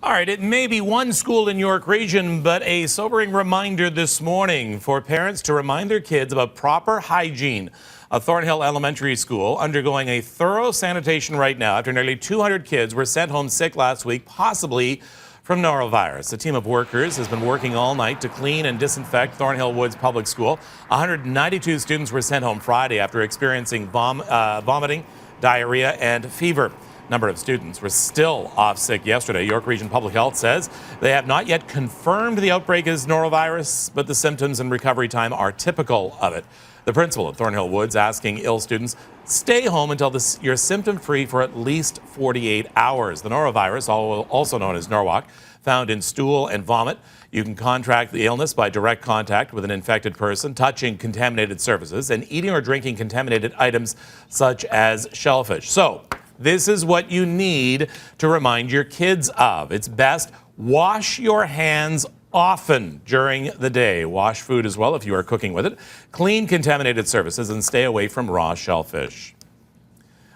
All right, it may be one school in York Region, but a sobering reminder this morning for parents to remind their kids about proper hygiene. A Thornhill Elementary School undergoing a thorough sanitation right now after nearly 200 kids were sent home sick last week, possibly from norovirus. A team of workers has been working all night to clean and disinfect Thornhill Woods Public School. 192 students were sent home Friday after experiencing vomiting, diarrhea, and fever. Number of students were still off sick yesterday. York Region Public Health says they have not yet confirmed the outbreak is norovirus, but the symptoms and recovery time are typical of it. The principal at Thornhill Woods asking ill students, stay home until you're symptom-free for at least 48 hours. The norovirus, also known as Norwalk, found in stool and vomit. You can contract the illness by direct contact with an infected person, touching contaminated surfaces, and eating or drinking contaminated items such as shellfish. So, this is what you need to remind your kids of. It's best, wash your hands often during the day. Wash food as well if you are cooking with it. Clean contaminated surfaces and stay away from raw shellfish.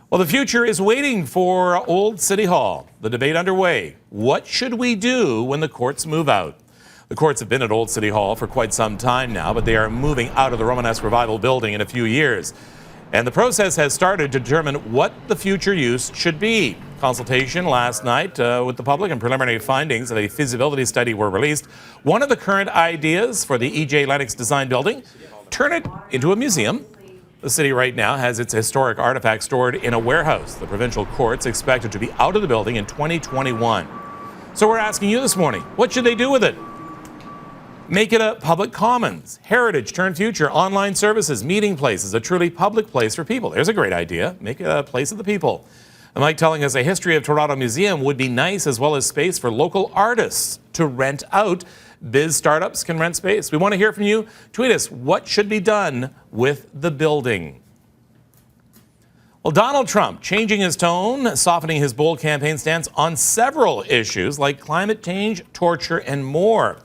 Well, the future is waiting for Old City Hall. The debate underway. What should we do when the courts move out? The courts have been at Old City Hall for quite some time now, but they are moving out of the Romanesque Revival building in a few years. And the process has started to determine what the future use should be. Consultation last night with the public and preliminary findings of a feasibility study were released. One of the current ideas for the E.J. Lennox design building, turn it into a museum. The city right now has its historic artifacts stored in a warehouse. The provincial court's expected to be out of the building in 2021. So we're asking you this morning, what should they do with it? Make it a public commons, heritage turned future, online services, meeting places, a truly public place for people. There's a great idea. Make it a place of the people. And Mike telling us a History of Toronto museum would be nice, as well as space for local artists to rent out. Biz startups can rent space. We want to hear from you. Tweet us what should be done with the building. Well, Donald Trump changing his tone, softening his bold campaign stance on several issues like climate change, torture, and more.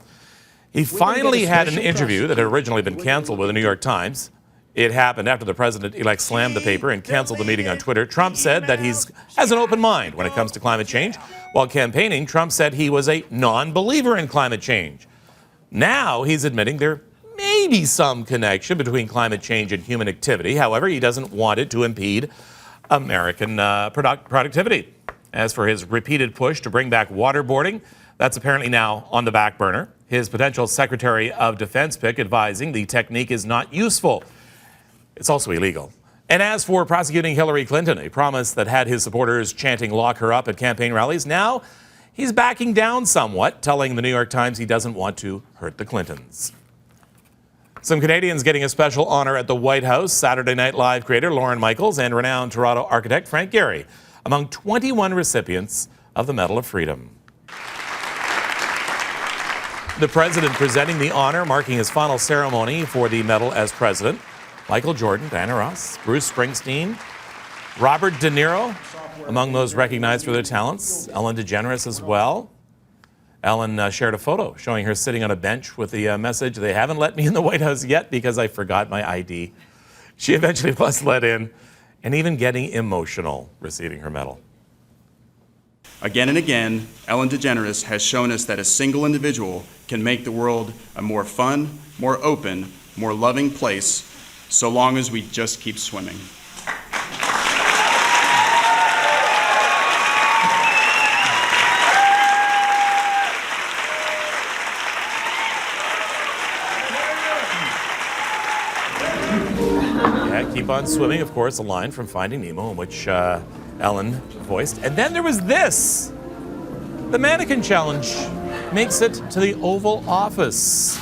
He finally had an interview that had originally been canceled with the New York Times. It happened after the president-elect slammed the paper and canceled the meeting on Twitter. Trump said that he has an open mind when it comes to climate change. While campaigning, Trump said he was a non-believer in climate change. Now he's admitting there may be some connection between climate change and human activity. However, he doesn't want it to impede American productivity. As for his repeated push to bring back waterboarding, that's apparently now on the back burner. His potential Secretary of Defense pick advising the technique is not useful. It's also illegal. And as for prosecuting Hillary Clinton, a promise that had his supporters chanting "lock her up" at campaign rallies, now he's backing down somewhat, telling the New York Times he doesn't want to hurt the Clintons. Some Canadians getting a special honor at the White House. Saturday Night Live creator Lorne Michaels and renowned Toronto architect Frank Gehry among 21 recipients of the Medal of Freedom. The president presenting the honor, marking his final ceremony for the medal as president. Michael Jordan, Diana Ross, Bruce Springsteen, Robert De Niro, among those recognized for their talents. Ellen DeGeneres as well. Ellen shared a photo showing her sitting on a bench with the message, "They haven't let me in the White House yet because I forgot my ID." She eventually was let in, and even getting emotional receiving her medal. Again and again, Ellen DeGeneres has shown us that a single individual can make the world a more fun, more open, more loving place, so long as we just keep swimming. Yeah, keep on swimming, of course, a line from Finding Nemo in which Ellen voiced. And then there was this. The mannequin challenge makes it to the Oval Office.